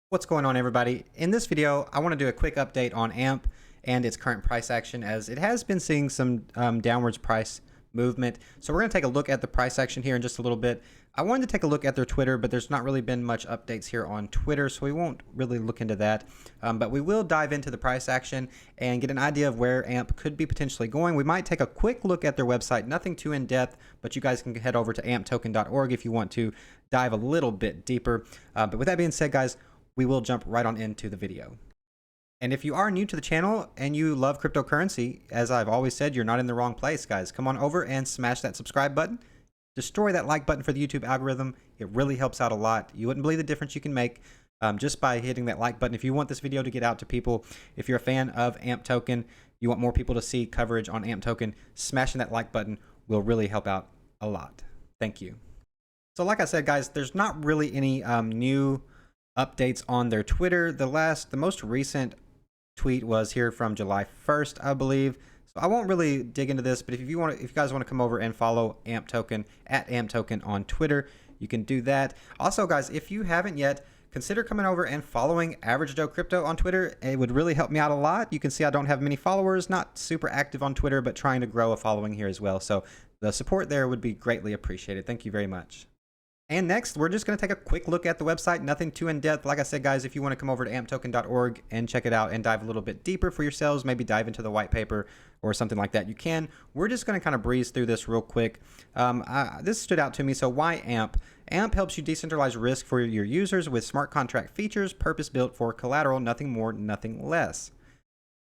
What's going on, everybody? In this video, I want to do a quick update on AMP and its current price action, as it has been seeing some downwards price movement. So we're going to take a look at the price action here in just a little bit. I wanted to take a look at their Twitter, but there's not really been much updates here on Twitter, so we won't really look into that. But we will dive into the price action and get an idea of where AMP could be potentially going. We might take a quick look at their website, nothing too in-depth, but you guys can head over to altcoin.org if you want to dive a little bit deeper. But with that being said, guys, we will jump right on into the video. And if you are new to the channel and you love cryptocurrency, as I've always said, you're not in the wrong place, guys. Come on over and smash that subscribe button. Destroy that like button for the YouTube algorithm. It really helps out a lot. You wouldn't believe the difference you can make just by hitting that like button. If you want this video to get out to people, if you're a fan of AMP token, you want more people to see coverage on AMP token, smashing that like button will really help out a lot. Thank you. So like I said, guys, there's not really any new updates on their Twitter. The most recent tweet was here from July 1st, I believe. So I won't really dig into this, but if you guys want to come over and follow AMP token at AMP token on Twitter, you can do that. Also, guys, if you haven't yet, consider coming over and following Average Joe Crypto on Twitter. It would really help me out a lot. You can see I don't have many followers, not super active on Twitter, but trying to grow a following here as well. So the support there would be greatly appreciated. Thank you very much. And next, we're just going to take a quick look at the website. Nothing too in-depth. Like I said, guys, if you want to come over to altcoin.org and check it out and dive a little bit deeper for yourselves, maybe dive into the white paper or something like that, you can. We're just going to kind of breeze through this real quick. This stood out to me. So why AMP? AMP helps you decentralize risk for your users with smart contract features, purpose-built for collateral, nothing more, nothing less.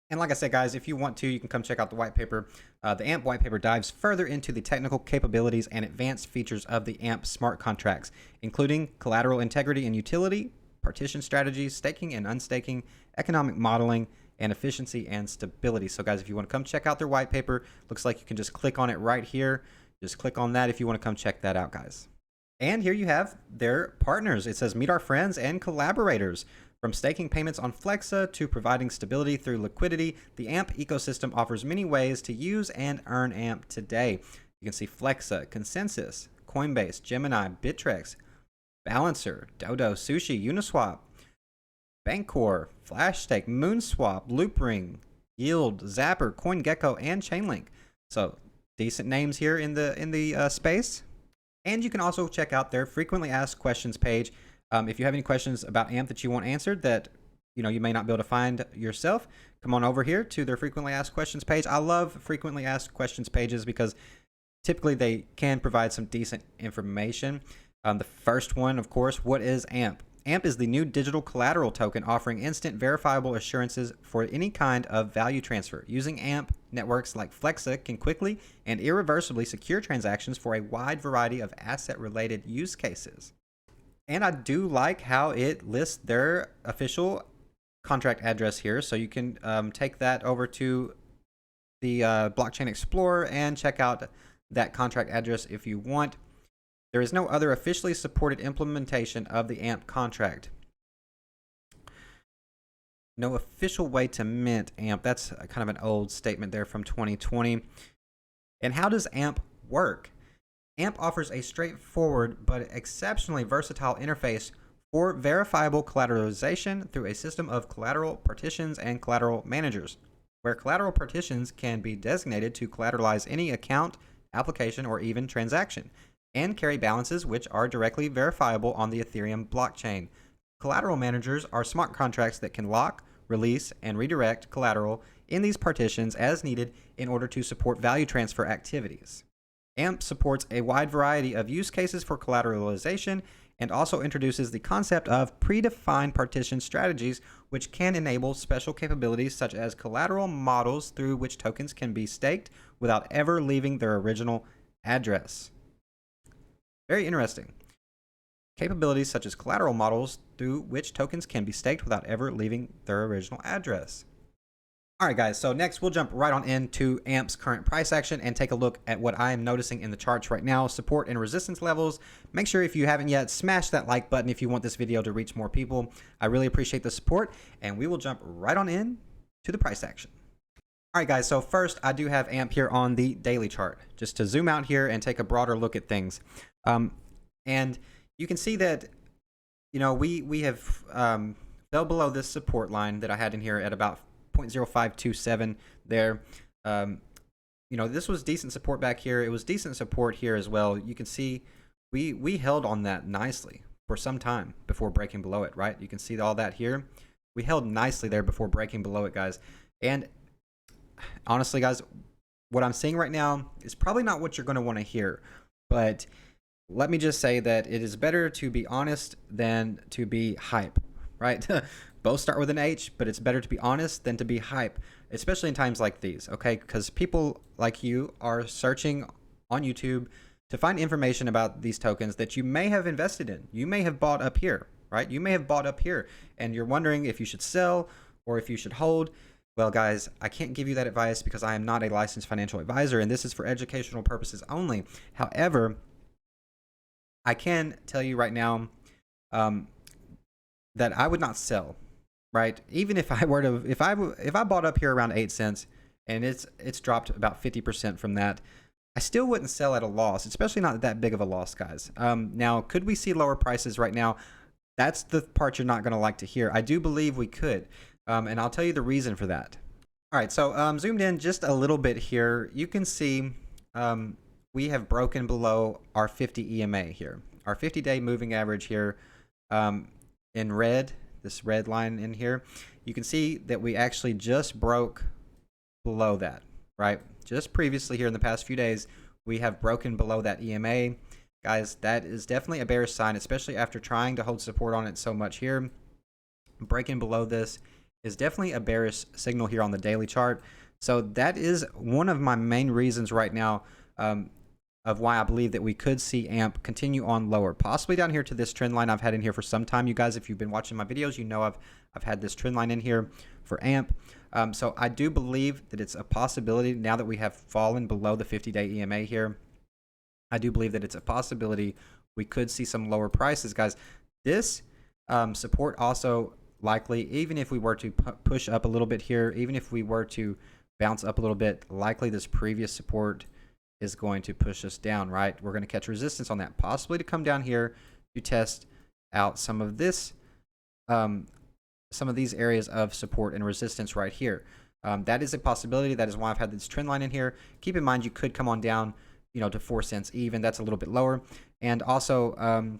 And like I said, guys, if you want to, you can come check out the white paper. The AMP white paper dives further into the technical capabilities and advanced features of the AMP smart contracts, including collateral integrity and utility, partition strategies, staking and unstaking, economic modeling, and efficiency and stability. So guys, if you want to come check out their white paper, looks like you can just click on it right here. Just click on that if you want to come check that out, guys. And here you have their partners. It says, meet our friends and collaborators. From staking payments on Flexa to providing stability through liquidity, the AMP ecosystem offers many ways to use and earn AMP today. You can see Flexa, Consensus, Coinbase, Gemini, Bittrex, Balancer, Dodo, Sushi, Uniswap, Bancor, FlashStake, Moonswap, Loopring, Yield, Zapper, CoinGecko, and Chainlink. So decent names here in the space. And you can also check out their frequently asked questions page. If you have any questions about AMP that you want answered that you may not be able to find yourself, come on over here to their frequently asked questions page. I love frequently asked questions pages because typically they can provide some decent information. The first one, of course, what is AMP? AMP is the new digital collateral token offering instant verifiable assurances for any kind of value transfer. Using AMP, networks like Flexa can quickly and irreversibly secure transactions for a wide variety of asset-related use cases. And I do like how it lists their official contract address here. So you can take that over to the Blockchain Explorer and check out that contract address if you want. There is no other officially supported implementation of the AMP contract. No official way to mint AMP. That's kind of an old statement there from 2020. And how does AMP work? AMP offers a straightforward but exceptionally versatile interface for verifiable collateralization through a system of collateral partitions and collateral managers, where collateral partitions can be designated to collateralize any account, application, or even transaction, and carry balances which are directly verifiable on the Ethereum blockchain. Collateral managers are smart contracts that can lock, release, and redirect collateral in these partitions as needed in order to support value transfer activities. AMP supports a wide variety of use cases for collateralization and also introduces the concept of predefined partition strategies, which can enable special capabilities such as collateral models through which tokens can be staked without ever leaving their original address. Very interesting. Capabilities such as collateral models through which tokens can be staked without ever leaving their original address. All right, guys, so next we'll jump right on into AMP's current price action and take a look at what I am noticing in the charts right now, support and resistance levels. Make sure if you haven't yet, smash that like button if you want this video to reach more people. I really appreciate the support, and we will jump right on in to the price action. All right, guys, so first I do have AMP here on the daily chart, just to zoom out here and take a broader look at things. And you can see that, we have fell below this support line that I had in here at about 0.0527 there. You know, this was decent support back here. It was decent support here as well. You can see we held on that nicely for some time before breaking below it, right? You can see all that here. We held nicely there before breaking below it, guys. And honestly, guys, what I'm seeing right now is probably not what you're going to want to hear, but let me just say that it is better to be honest than to be hype, right? Both start with an H, but it's better to be honest than to be hype, especially in times like these, okay? Because people like you are searching on YouTube to find information about these tokens that you may have invested in. You may have bought up here, right? You may have bought up here, and you're wondering if you should sell or if you should hold. Well, guys, I can't give you that advice because I am not a licensed financial advisor, and this is for educational purposes only. However, I can tell you right now that I would not sell, right? Even if I were to, if I bought up here around 8 cents and it's dropped about 50% from that, I still wouldn't sell at a loss, especially not that big of a loss, guys. Now, could we see lower prices right now? That's the part you're not going to like to hear. I do believe we could, and I'll tell you the reason for that. All right, so zoomed in just a little bit here. You can see we have broken below our 50 EMA here. Our 50-day moving average here in red, this red line in here. You can see that we actually just broke below that, right? Just previously here in the past few days, we have broken below that EMA. Guys, that is definitely a bearish sign, especially after trying to hold support on it so much here. Breaking below this is definitely a bearish signal here on the daily chart. So that is one of my main reasons right now of why I believe that we could see AMP continue on lower, possibly down here to this trend line I've had in here for some time. You guys, if you've been watching my videos, you know I've had this trend line in here for AMP. So I do believe that it's a possibility now that we have fallen below the 50-day EMA here. I do believe that it's a possibility we could see some lower prices, guys. This support also likely, even if we were to push up a little bit here, even if we were to bounce up a little bit, likely this previous support is going to push us down, right? We're going to catch resistance on that, possibly to come down here to test out some of this, some of these areas of support and resistance right here. That is a possibility. That is why I've had this trend line in here. Keep in mind, you could come on down, you know, to 4 cents even. That's a little bit lower. And also,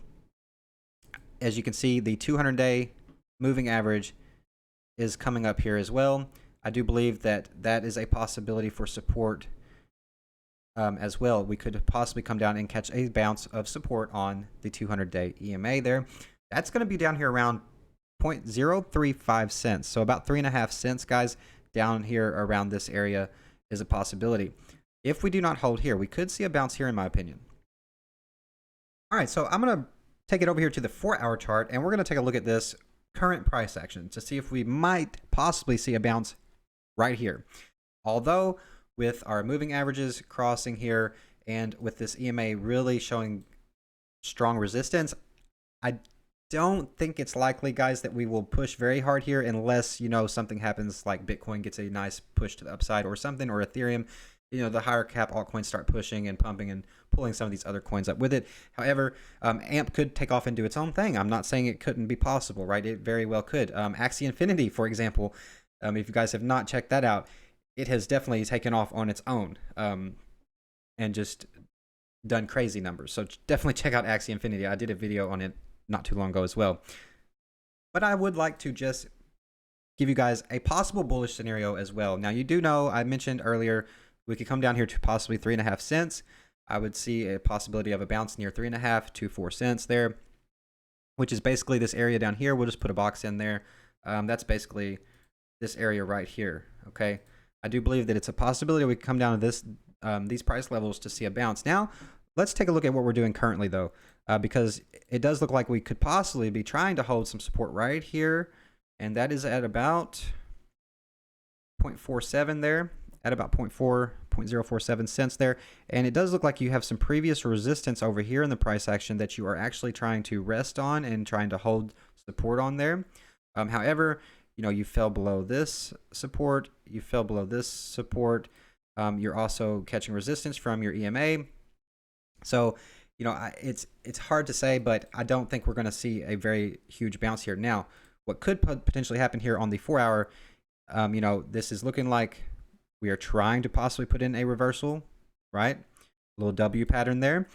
as you can see, the 200-day moving average is coming up here as well. I do believe that that is a possibility for support as well. We could possibly come down and catch a bounce of support on the 200-day EMA there. That's going to be down here around 0.035 cents. So about 3.5 cents, guys, down here around this area is a possibility. If we do not hold here, we could see a bounce here, in my opinion. All right, so I'm going to take it over here to the 4-hour chart, and we're going to take a look at this current price action to see if we might possibly see a bounce right here. Although with our moving averages crossing here and with this EMA really showing strong resistance, I don't think it's likely, guys, that we will push very hard here unless, you know, something happens like Bitcoin gets a nice push to the upside or something, or Ethereum, you know, the higher cap altcoins start pushing and pumping and pulling some of these other coins up with it. However, AMP could take off and do its own thing. I'm not saying it couldn't be possible, right? It very well could. Axie Infinity, for example, if you guys have not checked that out, it has definitely taken off on its own and just done crazy numbers. So definitely check out Axie Infinity. I did a video on it not too long ago as well. But I would like to just give you guys a possible bullish scenario as well. Now, you do know, I mentioned earlier, we could come down here to possibly 3.5 cents. I would see a possibility of a bounce near 3.5 to 4 cents there, which is basically this area down here. We'll just put a box in there. That's basically this area right here, okay? I do believe that it's a possibility we can come down to this these price levels to see a bounce. Now, let's take a look at what we're doing currently, though, because it does look like we could possibly be trying to hold some support right here, and that is at about 0.47 there, at about 0.047 cents there. And it does look like you have some previous resistance over here in the price action that you are actually trying to rest on and trying to hold support on there. However, you know, you fell below this support, you fell below this support. You're also catching resistance from your EMA. So, you know, it's hard to say, but I don't think we're going to see a very huge bounce here. Now, what could potentially happen here on the 4-hour, you know, this is looking like we are trying to possibly put in a reversal, right? A little W pattern there.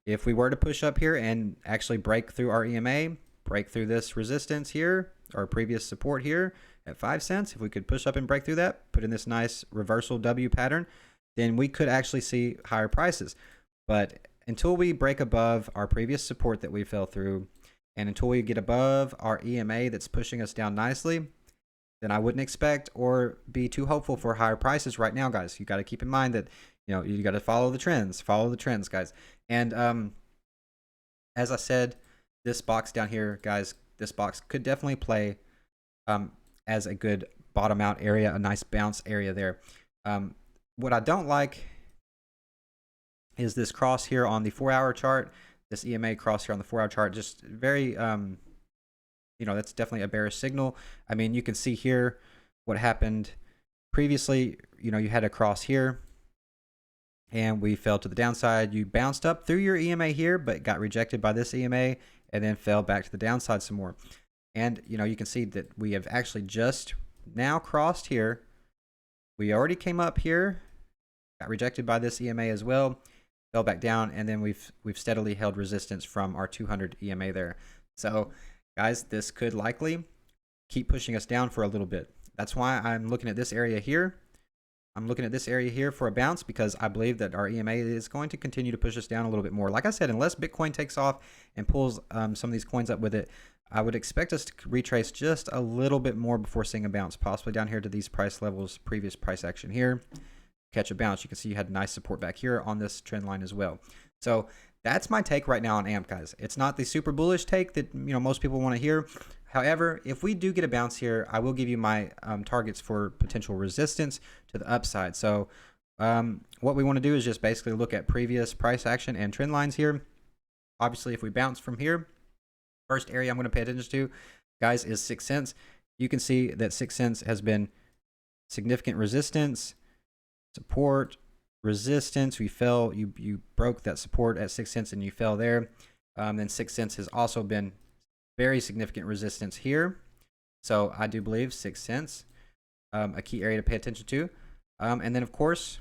If we were to push up here and actually break through our EMA, break through this resistance here, our previous support here at 5 cents, if we could push up and break through that, put in this nice reversal W pattern, then we could actually see higher prices. But until we break above our previous support that we fell through, and until we get above our EMA that's pushing us down nicely, then I wouldn't expect or be too hopeful for higher prices right now, guys. You got to keep in mind that, you know, you got to follow the trends, guys. And as I said, this box down here, guys, this box could definitely play as a good bottom out area, a nice bounce area there. What I don't like is this cross here on the 4-hour chart, this EMA cross here on the 4-hour chart, just very, you know, that's definitely a bearish signal. I mean, you can see here what happened previously. You know, you had a cross here and we fell to the downside. You bounced up through your EMA here, but got rejected by this EMA and then fell back to the downside some more. And, you know, you can see that we have actually just now crossed here. We already came up here, got rejected by this EMA as well, fell back down, and then we've steadily held resistance from our 200 EMA there. So, guys, this could likely keep pushing us down for a little bit. That's why I'm looking at this area here. I'm looking at this area here for a bounce because I believe that our EMA is going to continue to push us down a little bit more. Like I said, unless Bitcoin takes off and pulls some of these coins up with it, I would expect us to retrace just a little bit more before seeing a bounce, possibly down here to these price levels, previous price action here. Catch a bounce. You can see you had nice support back here on this trend line as well. So that's my take right now on AMP, guys. It's not the super bullish take that, you know, most people want to hear. However, if we do get a bounce here, I will give you my targets for potential resistance to the upside. So what we want to do is just basically look at previous price action and trend lines here. Obviously, if we bounce from here, first area I'm going to pay attention to, guys, is 6 cents. You can see that 6 cents has been significant resistance, support, resistance. We fell, you broke that support at 6 cents and you fell there. Then 6 cents has also been very significant resistance here. So I do believe 6 cents, a key area to pay attention to. And then of course,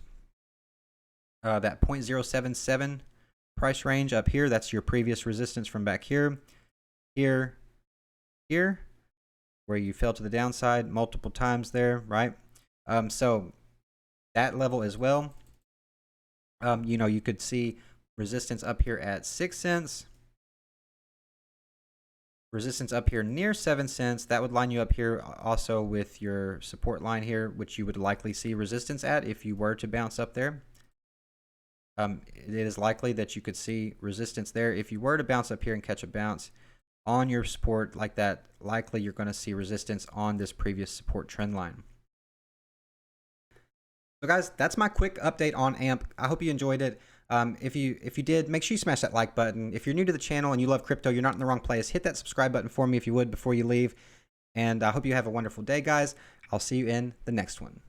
that 0.077 price range up here, that's your previous resistance from back here, here, where you fell to the downside multiple times there, right? So that level as well. You know, you could see resistance up here at 6 cents. Resistance up here near 7 cents. That would line you up here also with your support line here, which you would likely see resistance at if you were to bounce up there. It is likely that you could see resistance there. If you were to bounce up here and catch a bounce on your support like that, likely you're going to see resistance on this previous support trend line. So guys, that's my quick update on AMP. I hope you enjoyed it. If you did, make sure you smash that like button. If you're new to the channel and you love crypto, you're not in the wrong place. Hit that subscribe button for me if you would before you leave. And I hope you have a wonderful day, guys. I'll see you in the next one.